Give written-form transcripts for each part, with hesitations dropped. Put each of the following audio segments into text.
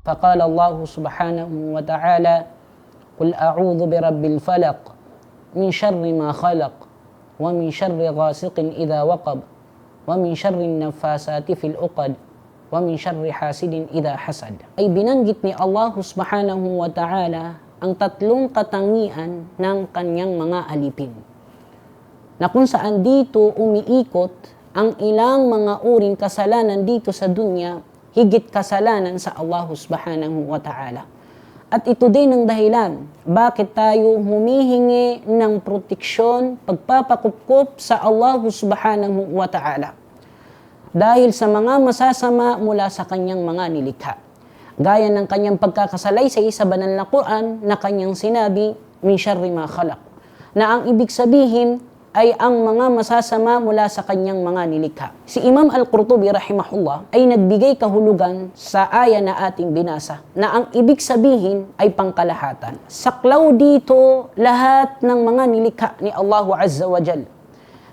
فقال الله سبحانه وتعالى قل أعوذ برب الفلق من شر ما خلق ومن شر غاسق إذا وقب ومن شر النفاسات في العقد ومن شر حاسد إذا حسد. Ay binanggit ni Allah subhanahu wa ta'ala ang tatlong katangian ng kanyang mga alipin, na kung saan dito umiikot ang ilang mga uring kasalanan dito sa dunya, higit kasalanan sa Allah subhanahu wa ta'ala. At ito din ang dahilan bakit tayo humihingi ng proteksyon, pagpapakupkop sa Allah subhanahu wa ta'ala. Dahil sa mga masasama mula sa kanyang mga nilikha. Gaya ng kanyang pagkakasalaysay sa banal na Quran na kanyang sinabi, min syarri ma khalaq, na ang ibig sabihin ay ang mga masasama mula sa kanyang mga nilikha. Si Imam Al-Qurtubi rahimahullah ay nagbigay kahulugan sa aya na ating binasa na ang ibig sabihin ay pangkalahatan. Saklaw dito lahat ng mga nilikha ni Allah Azza wa Jal.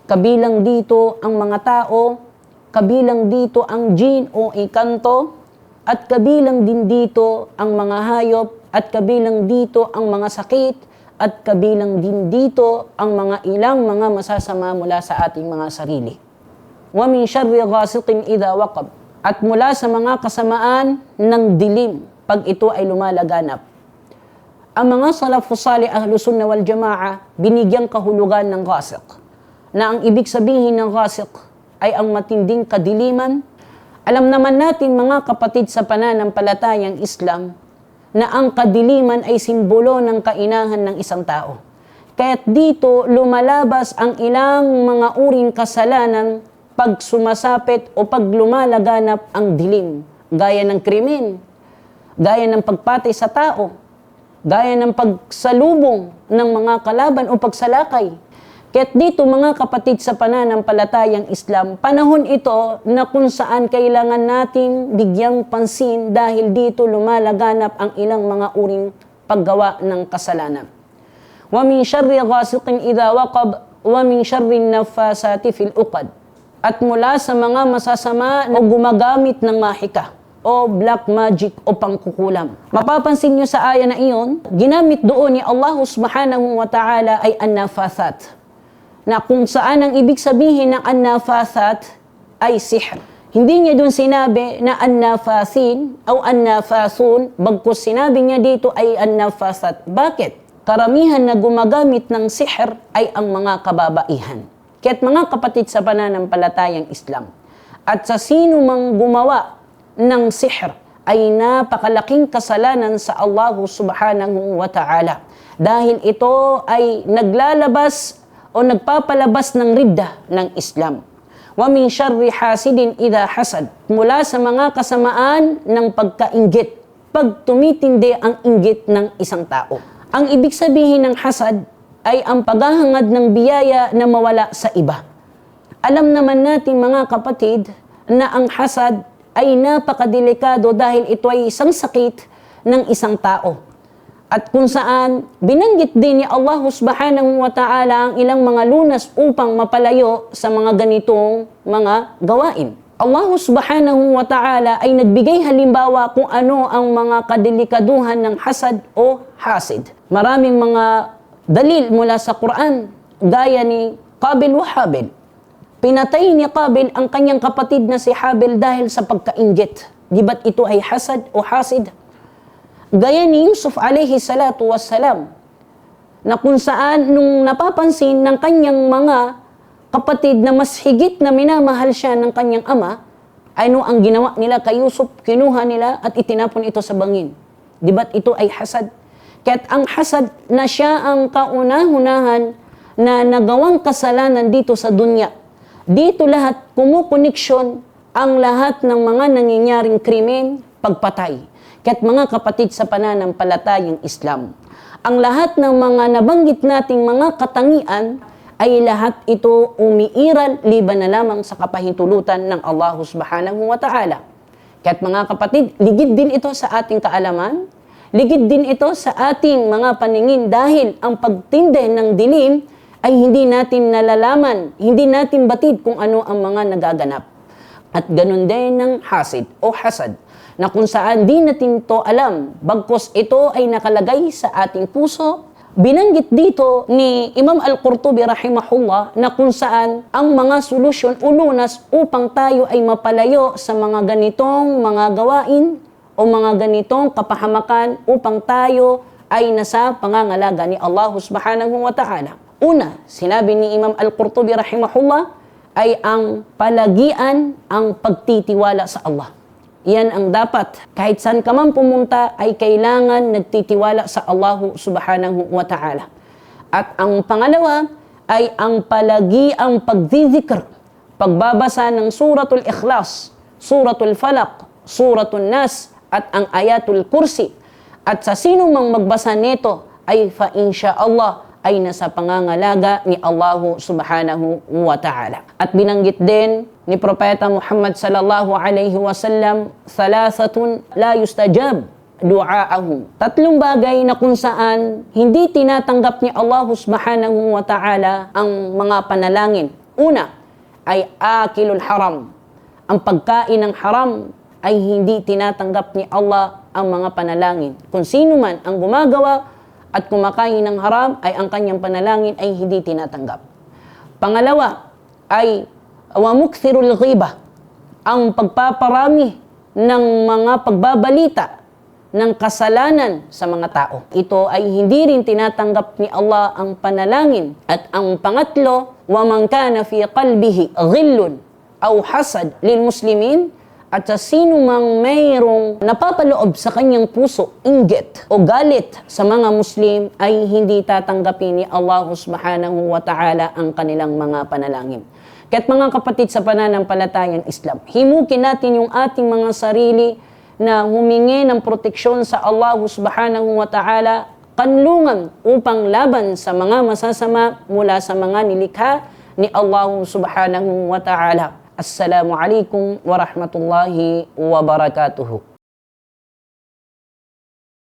Kabilang dito ang mga tao, kabilang dito ang jin o ikanto, at kabilang din dito ang mga hayop, at kabilang dito ang mga sakit, at kabilang din dito ang mga ilang mga masasama mula sa ating mga sarili. Wa min syarri ghasiqin idha waqab, at mula sa mga kasamaan ng dilim pag ito ay lumalaganap. Ang mga salafus salih ahlus sunnah wal jamaa binigyang kahulugan ng ghasiq, na ang ibig sabihin ng ghasiq ay ang matinding kadiliman. Alam naman natin mga kapatid sa pananampalatayang Islam na ang kadiliman ay simbolo ng kainahan ng isang tao. Kaya't dito lumalabas ang ilang mga uring kasalanan pag sumasapit o pag lumalaganap ang dilim, gaya ng krimen, gaya ng pagpatay sa tao, gaya ng pagsalubong ng mga kalaban o pagsalakay. Kaya't dito mga kapatid sa pananampalatayang Islam, panahon ito na kung saan kailangan nating bigyang pansin dahil dito lumalaganap ang ilang mga uring paggawa ng kasalanan. Wa min syarri ghasiqin idha waqab wa min syarri nafasati fil uqad. At mula sa mga masasama o gumagamit ng mahika o black magic o pangkukulam. Mapapansin nyo sa aya na iyon, ginamit doon ni Allah subhanahu wa ta'ala ay an-nafasat, na kung saan ang ibig sabihin ng an-nafasat ay sihr. Hindi niya doon sinabi na an-nafasin o an-nafasun, bagkus sinabi niya dito ay an-nafasat. Bakit? Karamihan na gumagamit ng sihr ay ang mga kababaihan. Kaya't mga kapatid sa pananampalatayang Islam, at sa sino mang gumawa ng sihr ay napakalaking kasalanan sa Allah subhanahu wa ta'ala. Dahil ito ay naglalabas o nagpapalabas ng ridda ng Islam. Wa min syarri hasidin idha hasad, mula sa mga kasamaan ng pagkainggit, pag tumitindi ang inggit ng isang tao. Ang ibig sabihin ng hasad ay ang paghahangad ng biyaya na mawala sa iba. Alam naman natin mga kapatid na ang hasad ay napakadelikado dahil ito ay isang sakit ng isang tao. At kung saan binanggit din ni Allah subhanahu wa ta'ala ang ilang mga lunas upang mapalayo sa mga ganitong mga gawain. Allah subhanahu wa ta'ala ay nagbigay halimbawa kung ano ang mga kadelikaduhan ng hasad o hasid. Maraming mga dalil mula sa Quran, gaya ni Qabil wa Habil. Pinatay ni Qabil ang kanyang kapatid na si Habil dahil sa pagkainggit. Di ba't ito ay hasad o hasid? Gaya ni Yusuf alayhi salatu wassalam, na kung saan nung napapansin ng kanyang mga kapatid na mas higit na minamahal siya ng kanyang ama, ay no ang ginawa nila kay Yusuf, kinuha nila at itinapon ito sa bangin. Di ba't ito ay hasad? Kaya't ang hasad na siya ang kauna-unahan na nagawang kasalanan dito sa dunya. Dito lahat kumukoneksyon ang lahat ng mga nangyayaring krimen, pagpatay. Kaya't mga kapatid sa pananampalatayang Islam, ang lahat ng mga nabanggit nating mga katangian ay lahat ito umiiral liban na lamang sa kapahintulutan ng Allah subhanahu wa ta'ala. Kaya't mga kapatid, ligid din ito sa ating kaalaman, ligid din ito sa ating mga paningin dahil ang pagtindi ng dilim ay hindi natin nalalaman, hindi natin batid kung ano ang mga nagaganap. At ganun din ng hasid o hasad, na kung saan di natin to alam, bagkos ito ay nakalagay sa ating puso. Binanggit dito ni Imam Al-Qurtubi rahimahullah na kung saan ang mga solusyon o lunas upang tayo ay mapalayo sa mga ganitong mga gawain o mga ganitong kapahamakan upang tayo ay nasa pangangalaga ni Allah subhanahu wa ta'ala. Una, sinabi ni Imam Al-Qurtubi rahimahullah ay ang palagian ang pagtitiwala sa Allah. Yan ang dapat. Kahit saan ka man pumunta ay kailangan nagtitiwala sa Allah subhanahu wa ta'ala. At ang pangalawa ay ang palagiang pagdidikr, pagbabasa ng Suratul Ikhlas, Suratul Falaq, Suratul Nas, at ang Ayatul Kursi. At sa sino mang magbasa nito ay fa insya Allah ay nasa pangangalaga ni Allah subhanahu wa ta'ala. At binanggit din ni Propeta Muhammad sallallahu alaihi wasallam, thalathatun la yustajab du'aahum. Tatlong bagay na kung saan hindi tinatanggap ni Allah subhanahu wa ta'ala ang mga panalangin. Una ay akilul haram. Ang pagkain ng haram ay hindi tinatanggap ni Allah ang mga panalangin. Kung sino man ang gumagawa at kumakain ng haram ay ang kanyang panalangin ay hindi tinatanggap. Pangalawa ay wa mukthirul ghibah, ang pagpaparami ng mga pagbabalita ng kasalanan sa mga tao. Ito ay hindi rin tinatanggap ni Allah ang panalangin. At ang pangatlo, wa man kana fi qalbihi ghillun aw hasad lil muslimin, at sa sino mang mayroong napapaloob sa kanyang puso, inggit o galit sa mga Muslim, ay hindi tatanggapin ni Allah subhanahu wa ta'ala ang kanilang mga panalangin. Kaya't mga kapatid sa pananampalatayang Islam, himukin natin yung ating mga sarili na humingi ng proteksyon sa Allah subhanahu wa ta'ala, kanlungan upang laban sa mga masasama mula sa mga nilikha ni Allah subhanahu wa ta'ala. Assalamu alaikum warahmatullahi wabarakatuh.